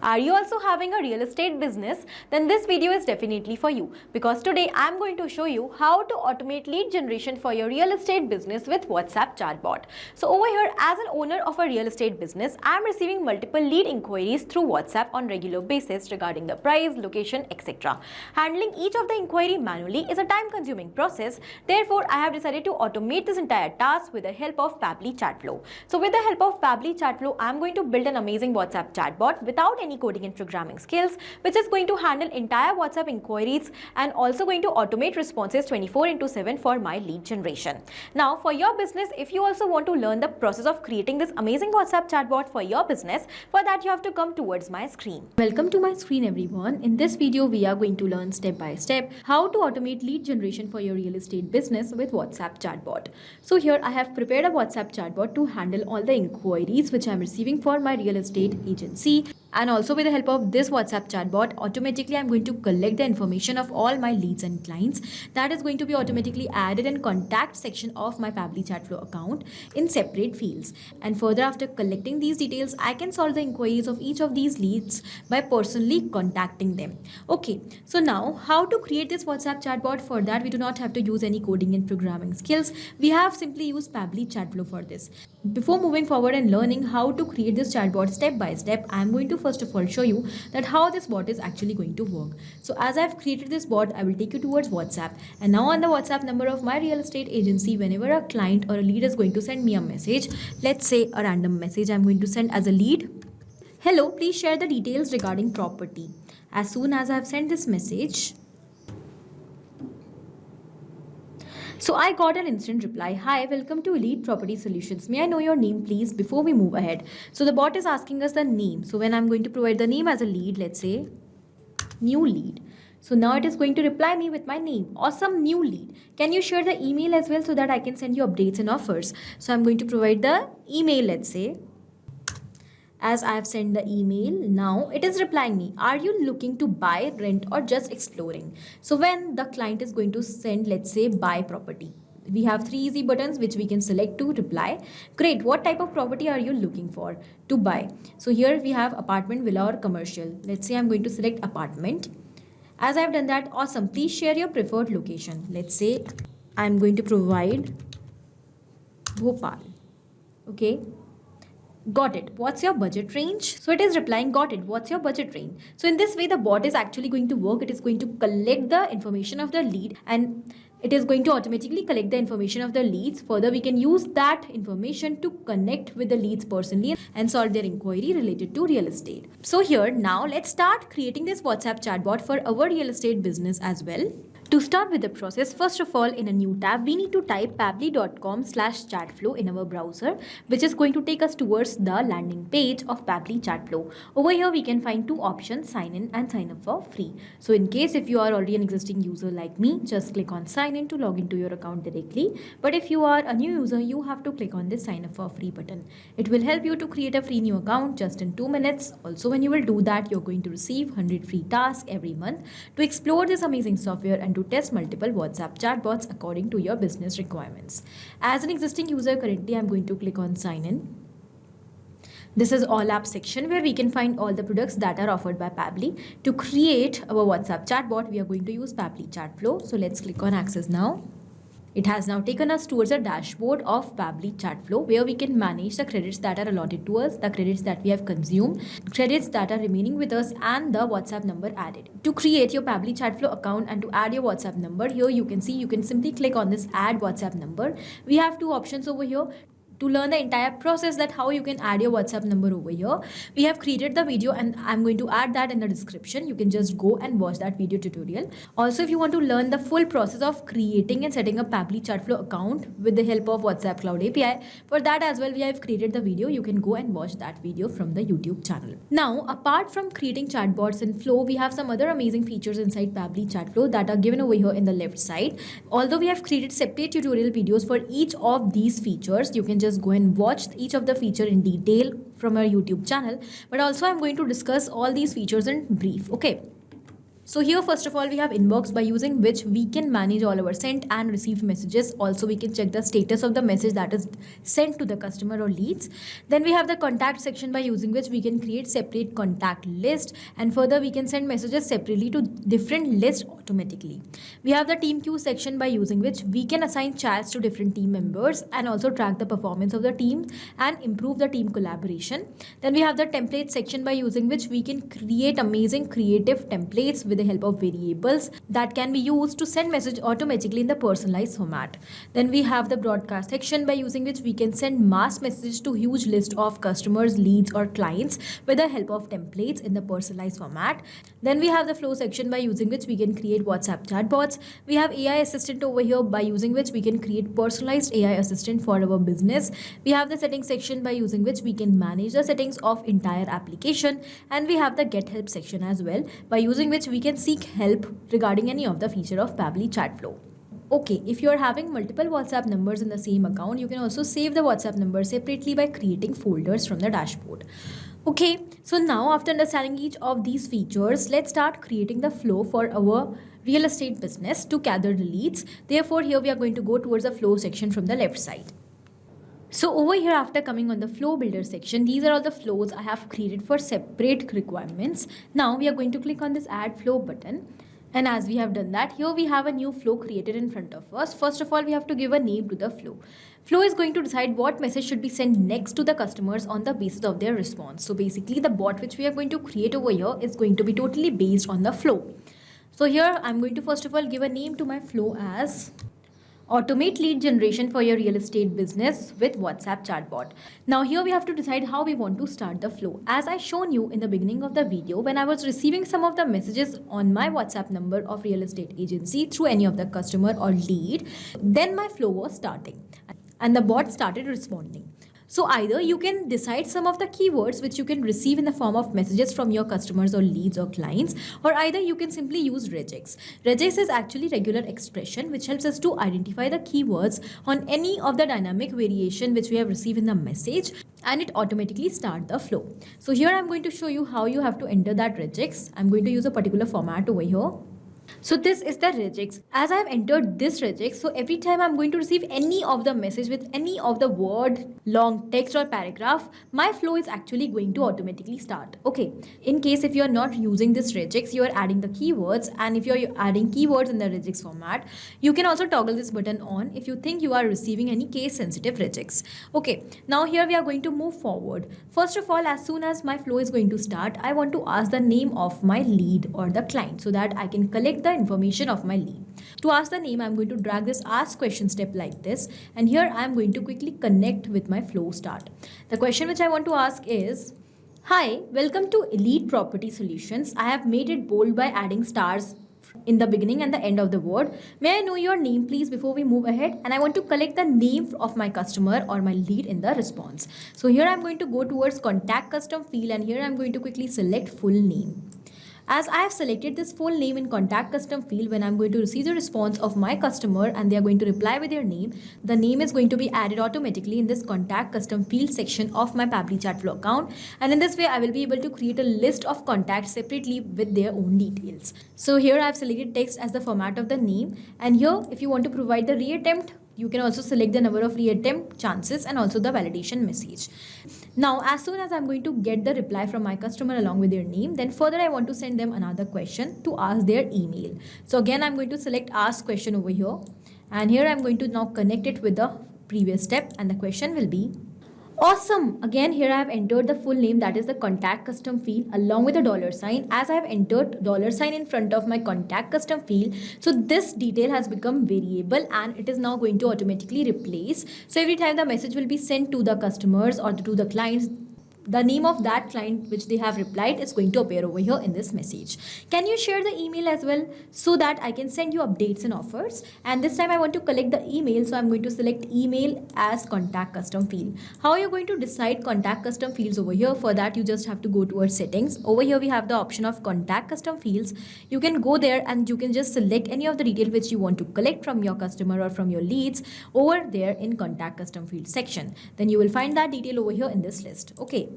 Are you also having a real estate business? Then this video is definitely for you, because today I am going to show you how to automate lead generation for your real estate business with WhatsApp chatbot. So over here, as an owner of a real estate business, I am receiving multiple lead inquiries through WhatsApp on regular basis regarding the price, location, etc. Handling each of the inquiry manually is a time-consuming process. Therefore, I have decided to automate this entire task with the help of Pabbly Chatflow. So with the help of Pabbly Chatflow, I am going to build an amazing WhatsApp chatbot without any coding and programming skills, which is going to handle entire WhatsApp inquiries and also going to automate responses 24/7 for my lead generation. Now, for your business, if you also want to learn the process of creating this amazing WhatsApp chatbot for your business, for that you have to come towards my screen. Welcome to my screen, everyone. In this video, we are going to learn step by step how to automate lead generation for your real estate business with WhatsApp chatbot. So here I have prepared a WhatsApp chatbot to handle all the inquiries which I am receiving for my real estate agency. And also with the help of this WhatsApp chatbot, automatically I'm going to collect the information of all my leads and clients. That is going to be automatically added in contact section of my Pabbly Chatflow account in separate fields. And further, after collecting these details, I can solve the inquiries of each of these leads by personally contacting them. Okay, so now how to create this WhatsApp chatbot? For that, we do not have to use any coding and programming skills. We have simply used Pabbly Chatflow for this. Before moving forward and learning how to create this chatbot step by step, I am going to first of all show you that how this bot is actually going to work. So as I've created this bot, I will take you towards WhatsApp, and now on the WhatsApp number of my real estate agency, whenever a client or a lead is going to send me a message, let's say a random message I'm going to send as a lead: hello, please share the details regarding property. As soon as I've sent this message, so I got an instant reply: hi, welcome to Elite Property Solutions. May I know your name, please, before we move ahead? So the bot is asking us the name. So when I'm going to provide the name as a lead, let's say new lead. So now it is going to reply me with my name. Awesome, new lead. Can you share the email as well so that I can send you updates and offers? So I'm going to provide the email, let's say. As I have sent the email, now it is replying me: are you looking to buy, rent, or just exploring? So when the client is going to send, let's say, buy property, we have 3 easy buttons which we can select to reply. Great, what type of property are you looking for to buy? So here we have apartment, villa, or commercial. Let's say I'm going to select apartment. As I've done that, awesome, please share your preferred location. Let's say I'm going to provide Bhopal. Okay. Got it. What's your budget range? So it is replying, got it. What's your budget range? So in this way, the bot is actually going to work. It is going to collect the information of the lead, and it is going to automatically collect the information of the leads. Further, we can use that information to connect with the leads personally and solve their inquiry related to real estate. So here, now let's start creating this WhatsApp chatbot for our real estate business as well. To start with the process, first of all, in a new tab, we need to type pabbly.com/chatflow in our browser, which is going to take us towards the landing page of Pabbly Chatflow. Over here, we can find 2 options: sign in and sign up for free. So in case if you are already an existing user like me, just click on sign in to log into your account directly. But if you are a new user, you have to click on this sign up for free button. It will help you to create a free new account just in 2 minutes. Also, when you will do that, you're going to receive 100 free tasks every month to explore this amazing software and to test multiple WhatsApp chatbots according to your business requirements. As an existing user, currently I'm going to click on sign in. This is all app section where we can find all the products that are offered by Pabbly. To create our WhatsApp chatbot, we are going to use Pabbly Chatflow. So let's click on access now. It has now taken us towards a dashboard of Pabbly Chatflow, where we can manage the credits that are allotted to us, the credits that we have consumed, credits that are remaining with us, and the WhatsApp number added. To create your Pabbly Chatflow account and to add your WhatsApp number, here you can see you can simply click on this add WhatsApp number. We have 2 options over here. To learn the entire process that how you can add your WhatsApp number over here, we have created the video and I'm going to add that in the description. You can just go and watch that video tutorial. Also, if you want to learn the full process of creating and setting up Pabbly Chatflow account with the help of WhatsApp Cloud API, for that as well we have created the video. You can go and watch that video from the YouTube channel. Now, apart from creating chatbots in Flow, we have some other amazing features inside Pabbly Chatflow that are given over here in the left side. Although we have created separate tutorial videos for each of these features, you can just go and watch each of the feature in detail from our YouTube channel. But also I'm going to discuss all these features in brief. Okay. So here, first of all, we have inbox, by using which we can manage all our sent and received messages. Also, we can check the status of the message that is sent to the customer or leads. Then we have the contact section, by using which we can create separate contact list, and further we can send messages separately to different lists automatically. We have the team queue section, by using which we can assign chats to different team members and also track the performance of the team and improve the team collaboration. Then we have the template section, by using which we can create amazing creative templates with the help of variables that can be used to send message automatically in the personalized format. Then we have the broadcast section, by using which we can send mass messages to huge list of customers, leads or clients with the help of templates in the personalized format. Then we have the flow section, by using which we can create WhatsApp chatbots. We have AI assistant over here, by using which we can create personalized AI assistant for our business. We have the settings section, by using which we can manage the settings of entire application. And we have the get help section as well, by using which we can seek help regarding any of the feature of Pabbly Chatflow. Okay, if you are having multiple WhatsApp numbers in the same account, you can also save the WhatsApp number separately by creating folders from the dashboard. Okay, so now after understanding each of these features, let's start creating the flow for our real estate business to gather the leads. Therefore, here we are going to go towards the flow section from the left side. So over here, after coming on the flow builder section, these are all the flows I have created for separate requirements. Now we are going to click on this add flow button. And as we have done that, here we have a new flow created in front of us. First of all, we have to give a name to the flow. Flow is going to decide what message should be sent next to the customers on the basis of their response. So basically the bot which we are going to create over here is going to be totally based on the flow. So here I'm going to first of all give a name to my flow as automate lead generation for your real estate business with WhatsApp chatbot. Now here we have to decide how we want to start the flow. As I shown you in the beginning of the video, when I was receiving some of the messages on my WhatsApp number of real estate agency through any of the customer or lead, then my flow was starting and the bot started responding. So either you can decide some of the keywords which you can receive in the form of messages from your customers or leads or clients, or either you can simply use regex. Regex is actually regular expression which helps us to identify the keywords on any of the dynamic variation which we have received in the message, and it automatically start the flow. So here I'm going to show you how you have to enter that regex. I'm going to use a particular format over here. So this is the regex. As I have entered this regex, so every time I'm going to receive any of the message with any of the word, long text or paragraph, my flow is actually going to automatically start. Okay. In case if you are not using this regex, you are adding the keywords, and if you are adding keywords in the regex format, you can also toggle this button on if you think you are receiving any case sensitive regex. Okay. Now here we are going to move forward. First of all, as soon as my flow is going to start, I want to ask the name of my lead or the client so that I can collect the information of my lead. To ask the name, I'm going to drag this ask question step like this, and here I'm going to quickly connect with my flow start. The question which I want to ask is, hi, welcome to Elite Property Solutions. I have made it bold by adding stars in the beginning and the end of the word. May I know your name please before we move ahead? And I want to collect the name of my customer or my lead in the response. So here I'm going to go towards contact custom field, and here I'm going to quickly select full name. As I have selected this full name in contact custom field, when I'm going to receive the response of my customer and they are going to reply with their name, the name is going to be added automatically in this contact custom field section of my Pabbly Chatflow account. And in this way, I will be able to create a list of contacts separately with their own details. So here I have selected text as the format of the name. And here, if you want to provide the reattempt, you can also select the number of reattempt chances and also the validation message. Now, as soon as I'm going to get the reply from my customer along with their name, then further I want to send them another question to ask their email. So again, I'm going to select ask question over here. And here I'm going to now connect it with the previous step, and the question will be, awesome. Again, here I have entered the full name, that is the contact custom field, along with a $sign. As I have entered $sign in front of my contact custom field, so this detail has become variable and it is now going to automatically replace. So every time the message will be sent to the customers or to the clients, the name of that client which they have replied is going to appear over here in this message. Can you share the email as well so that I can send you updates and offers? And this time I want to collect the email, so I'm going to select email as contact custom field. How are you going to decide contact custom fields over here? For that, you just have to go towards settings. Over here we have the option of contact custom fields. You can go there and you can just select any of the detail which you want to collect from your customer or from your leads over there in contact custom field section. Then you will find that detail over here in this list. Okay.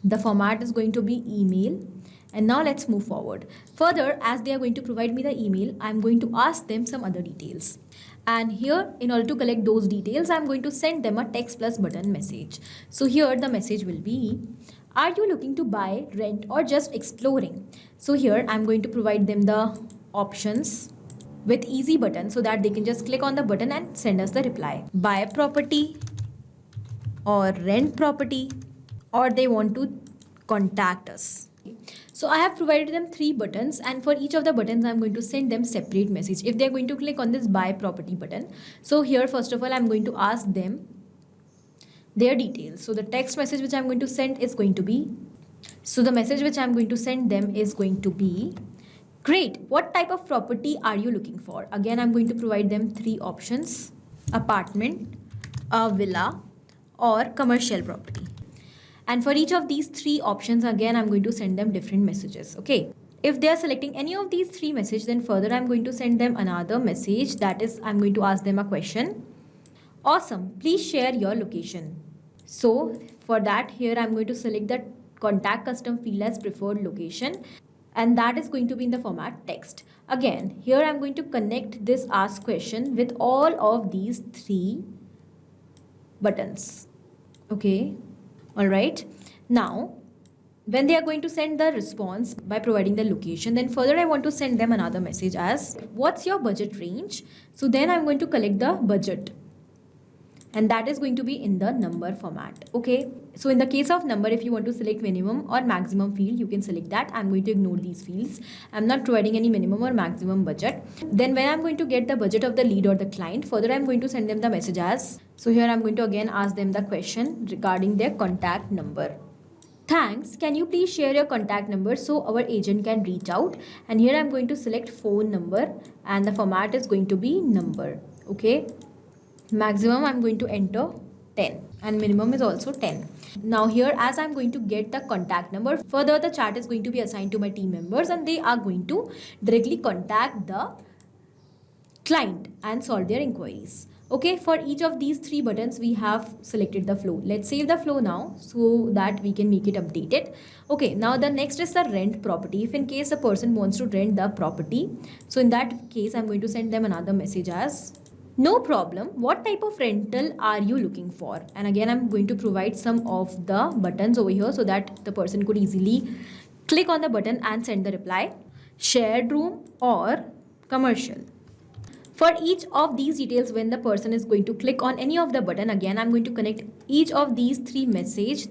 The format is going to be email. And now let's move forward. Further, as they are going to provide me the email, I'm going to ask them some other details. And here, in order to collect those details, I'm going to send them a text plus button message. So here the message will be, are you looking to buy, rent, or just exploring? So here I'm going to provide them the options with easy button so that they can just click on the button and send us the reply. Buy property or rent property, or they want to contact us. So I have provided them 3 buttons, and for each of the buttons I'm going to send them separate message. If they're going to click on this buy property button, so here first of all I'm going to ask them their details. So the text message which I'm going to send is going to be, the message which I'm going to send them is going to be, great, what type of property are you looking for? Again, I'm going to provide them 3 options, apartment, a villa, or commercial property. And for each of these 3 options, again, I'm going to send them different messages. Okay. If they are selecting any of these 3 messages, then further I'm going to send them another message. That is, I'm going to ask them a question. Awesome. Please share your location. So for that, here I'm going to select the contact custom field as preferred location. And that is going to be in the format text. Again, here I'm going to connect this ask question with all of these 3 buttons. Okay. All right. Now, when they are going to send the response by providing the location, then further I want to send them another message as, what's your budget range? So then I'm going to collect the budget. And that is going to be in the number format. Okay. So in the case of number, if you want to select minimum or maximum field, you can select that. I'm going to ignore these fields. I'm not providing any minimum or maximum budget. Then when I'm going to get the budget of the lead or the client, further I'm going to send them the message as, so here I'm going to again ask them the question regarding their contact number. Thanks. Can you please share your contact number so our agent can reach out? And here I'm going to select phone number, and the format is going to be number. Okay. Maximum I'm going to enter 10 and minimum is also 10. Now here, as I'm going to get the contact number, further the chat is going to be assigned to my team members and they are going to directly contact the client and solve their inquiries. Okay, for each of these 3 buttons, we have selected the flow. Let's save the flow now so that we can make it updated. Okay, now the next is the rent property. If in case a person wants to rent the property, so in that case, I'm going to send them another message as, no problem, what type of rental are you looking for? And again, I'm going to provide some of the buttons over here so that the person could easily click on the button and send the reply. Shared room or commercial. For each of these details, when the person is going to click on any of the button, again, I'm going to connect each of these 3 messages.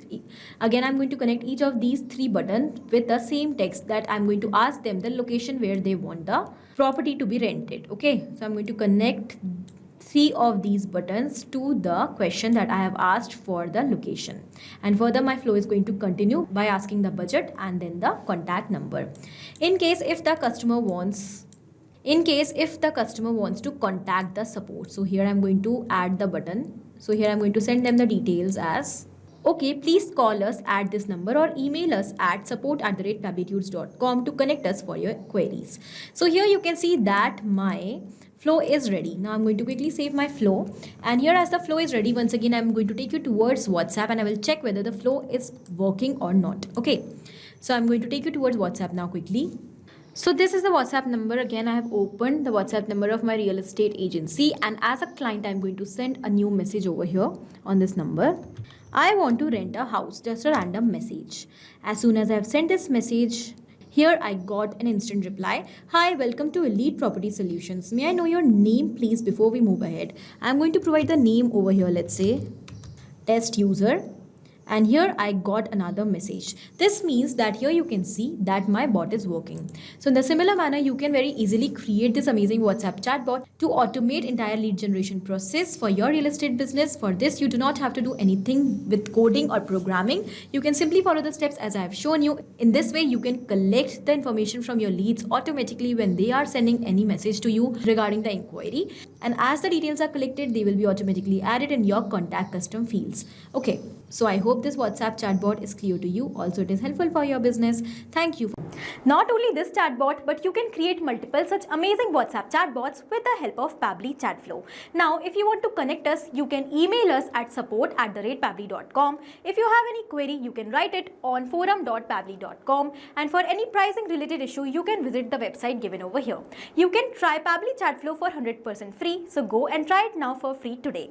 Again, I'm going to connect each of these 3 buttons with the same text that I'm going to ask them the location where they want the property to be rented. Okay, so I'm going to connect 3 of these buttons to the question that I have asked for the location. And further, my flow is going to continue by asking the budget and then the contact number. In case if the customer wants to contact the support, so here I'm going to add the button. So here I'm going to send them the details as, okay, please call us at this number or email us at support@pabblytudes.com to connect us for your queries. So here you can see that my flow is ready. Now I'm going to quickly save my flow, and here as the flow is ready, once again I'm going to take you towards WhatsApp and I will check whether the flow is working or not. Okay, so I'm going to take you towards WhatsApp now quickly. So this is the WhatsApp number. Again, I have opened the WhatsApp number of my real estate agency, and as a client I'm going to send a new message over here on this number. I want to rent a house, just a random message. As soon as I have sent this message, here I got an instant reply. Hi, welcome to Elite Property Solutions. May I know your name please before we move ahead? I'm going to provide the name over here. Let's say test user. And here I got another message. This means that here you can see that my bot is working. So in the similar manner, you can very easily create this amazing WhatsApp chatbot to automate entire lead generation process for your real estate business. For this, you do not have to do anything with coding or programming. You can simply follow the steps as I have shown you. In this way, you can collect the information from your leads automatically when they are sending any message to you regarding the inquiry. And as the details are collected, they will be automatically added in your contact custom fields. Okay. So I hope this WhatsApp chatbot is clear to you. Also, it is helpful for your business. Thank you. Not only this chatbot, but you can create multiple such amazing WhatsApp chatbots with the help of Pabbly Chatflow. Now, if you want to connect us, you can email us at support@pabbly.com. If you have any query, you can write it on forum.pabbly.com. And for any pricing related issue, you can visit the website given over here. You can try Pabbly Chatflow for 100% free. So go and try it now for free today.